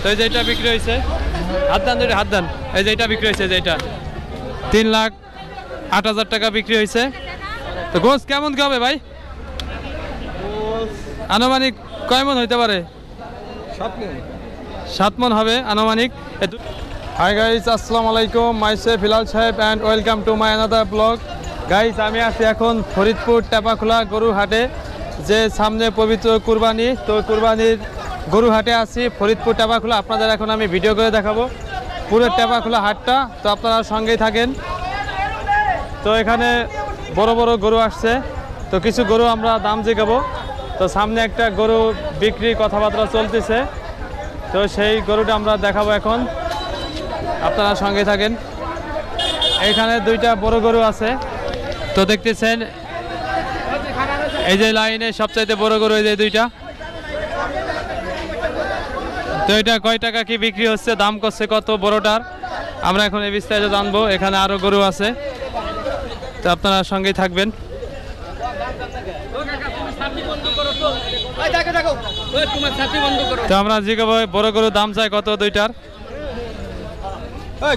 তো এই যে এটা বিক্রি হয়েছে, হাত দান দুটো হাত দান, এই যে এটা বিক্রি হয়েছে, যে এটা 3,08,000 টাকা বিক্রি হয়েছে। তো গোস কেমন কি হবে ভাই? আনুমানিক কয় মন হইতে পারে? 7 মন হবে আনুমানিক। হাই গাইস, আসসালামু আলাইকুম, মাইসেলফ হিলাল সাহেব and welcome to my another blog. Guys, আমি আছি এখন ফরিদপুর টেপাখোলা গরুর হাটে, যে সামনে পবিত্র কুরবানি। তো কুরবানির গরু হাটে আছি ফরিদপুর টেপাখোলা। আপনাদের এখন আমি ভিডিও করে দেখাবো পুরো টেপাখোলা হাটটা, তো আপনারা সঙ্গেই থাকেন। তো এখানে বড় বড় গরু আসছে, তো কিছু গরু আমরা দাম জিগাবো। তো সামনে একটা গরু বিক্রি কথাবার্তা চলতেছে, তো সেই গরুটা আমরা দেখাবো এখন, আপনারা সঙ্গে থাকেন। এখানে দুইটা বড় গরু আছে, তো দেখতেছেন এই যে লাইনে সবচাইতে বড় গরু এই যে দুইটা। তো এটা কয় টাকা কি বিক্রি হচ্ছে, দাম করছে কত বড়টার, আমরা এখন এই বিস্তারিত জানবো। এখানে আরো গরু আছে, তো আপনারা সঙ্গেই থাকবেন। তো আমরা জিজ্ঞাসা বড় গরু দাম চাই কত দুইটার?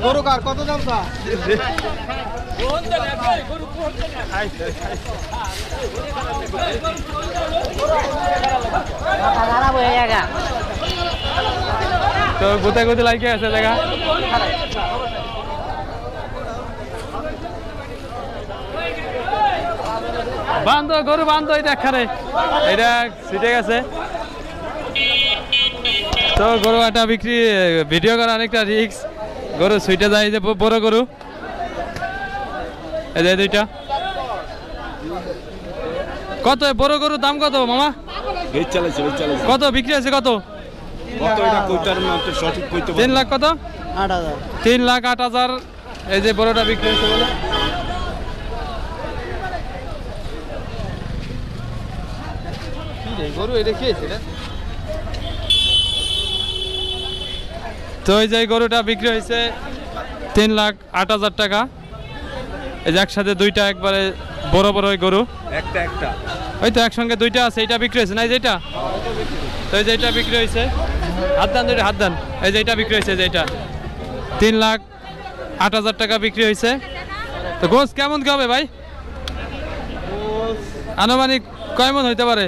গরু কার কত দাম চা? তো গুতে গুতে লাগে আছে জায়গা। বান্ধ গরু বান্ধ, এটা খারে এটা ছিটে গেছে। তো গরু একটা বিক্রি ভিডিও করা অনেকটা রিস্ক, গরু ছুটে যায়। যে বড় গরু এই যে দুইটা। কত বড় গরুর দাম কত মামা? কত বিক্রি আছে কত? 3 লাখ কত? 8,000। 3,08,000 এই যে বড়টা বিক্রি হয়েছে বলে। গরু এটা খেয়েছে না? তো এই যে গরুটা বিক্রি হয়েছে 3,08,000 টাকা। এই যে একসাথে দুইটা একবারে বড় বড় ওই গরু, একটা ওই তো একসঙ্গে দুইটা আছে, এটা বিক্রি হয়েছে না এই যেটা? তো এই যে এটা বিক্রি হয়েছে, হাত দান দুইটা হাত দান, এই যে এটা বিক্রি হয়েছে, যে এটা 3,08,000 টাকা বিক্রি হয়েছে। তো গোস কেমন কি হবে ভাই? আনুমানিক কয় মন হইতে পারে?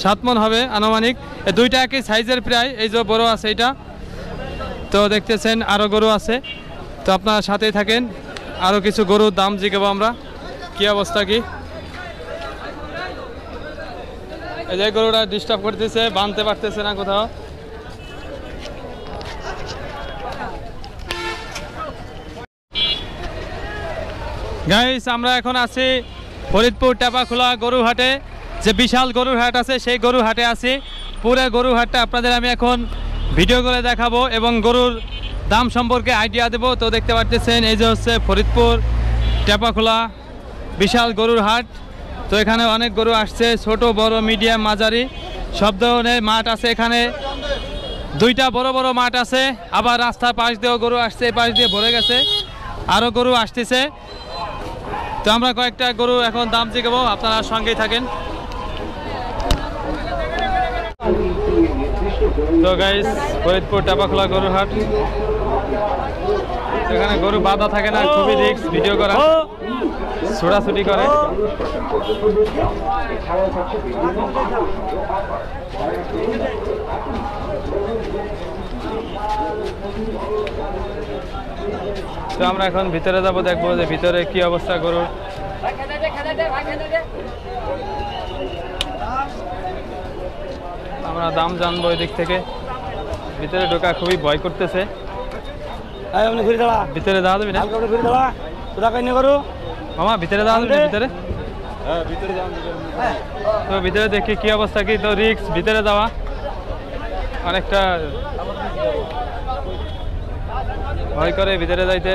7 মন হবে আনুমানিক। এই দুইটা একই সাইজের প্রায়, এই যে বড় আছে এটা। তো দেখতেছেন আরো গরু আছে, তো আপনারা সাথেই থাকেন। আরো কিছু গরুর দাম জিজ্ঞাবো আমরা, কি অবস্থা কি। এই যে গরুটা ডিস্টার্ব করতেছে, বাঁধতে পারতেছে না কোথাও। গাইস, আমরা এখন আছি ফরিদপুর টেপাখোলা গরু হাটে, যে বিশাল গরুর হাট আছে সেই গরু হাটে আছি। পুরো গরু হাটটা আপনাদের আমি এখন ভিডিও করে দেখাবো এবং গরুর দাম সম্পর্কে আইডিয়া দেবো। তো দেখতে পাচ্ছেন এই যে হচ্ছে ফরিদপুর টেপাখোলা বিশাল গরুর হাট। তো এখানে অনেক গরু আসছে, ছোট বড় মিডিয়াম মাঝারি সব ধরনের মাঠ আছে। এখানে দুইটা বড় বড় মাঠ আছে, আবার রাস্তার পাশ দিয়েও গরু আসছে, এই পাশ দিয়ে ভরে গেছে, আরও গরু আসতেছে। তো আমরা কয়েকটা গরু এখন দাম জিগাবো, আপনারা সঙ্গেই থাকেন। তো গাইস, ফরিদপুর টেপাখোলা গরুর হাট, এখানে গরু বাঁধা থাকে না, খুবই রিস্ক ভিডিও করা, ছোটাছুটি করে। তো আমরা এখন ভিতরে যাবো, দেখবো যে ভিতরে কি অবস্থা গরুর। আমরা দাম জানবো এই দিক থেকে। ভিতরে ঢোকা খুবই ভয় করতেছে। ভিতরে যাওয়া যাবে না মামা? ভিতরে যাওয়া যাবে ভিতরে? তো ভিতরে দেখি কি অবস্থা কি। তো রিস্ক ভিতরে যাওয়া, অনেকটা ভয় করে ভিতরে যাইতে।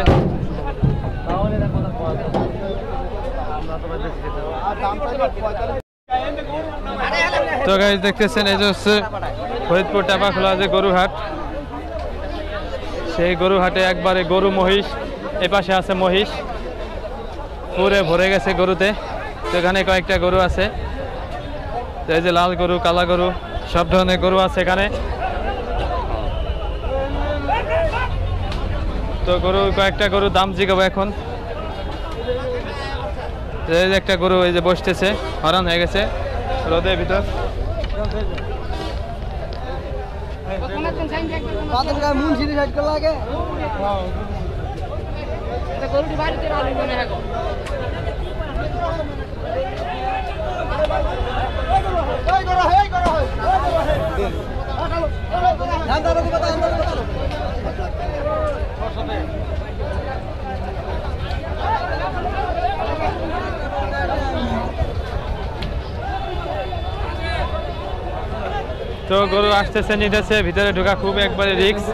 তো গাইস, দেখতেছেন এই যে হচ্ছে ফরিদপুর টেপাখোলা যে গরু হাট, সেই গরু হাটে একবারে গরু মহিষ, এই পাশে আছে মহিষ, পুরে ভরে গেছে গরুতে। তো এখানে কয়েকটা গরু আছে, তো এই যে লাল গরু, কালা গরু, সব ধরনের গরু আছে এখানে। তো গরু কয়েকটা গরুর দাম জিগাবো এখন। এই যে একটা গরু এই যে বসতেছে, হরান হয়ে গেছে রোদের ভিতর। তো গরু আসতেছে নিতেছে, ভিতরে ঢোকা খুব একবারে রিস্ক।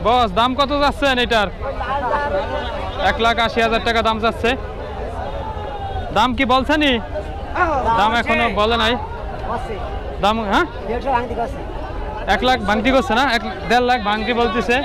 বস দাম কত যাচ্ছেন এটার? 1,80,000 টাকা দাম যাচ্ছে। দাম কি বলছেনি? দাম এখনো বলে নাই। দাম হ্যাঁ 1 লাখ ভাঙতি করছে না, 1.5 লাখ ভাঙতি বলতেছে।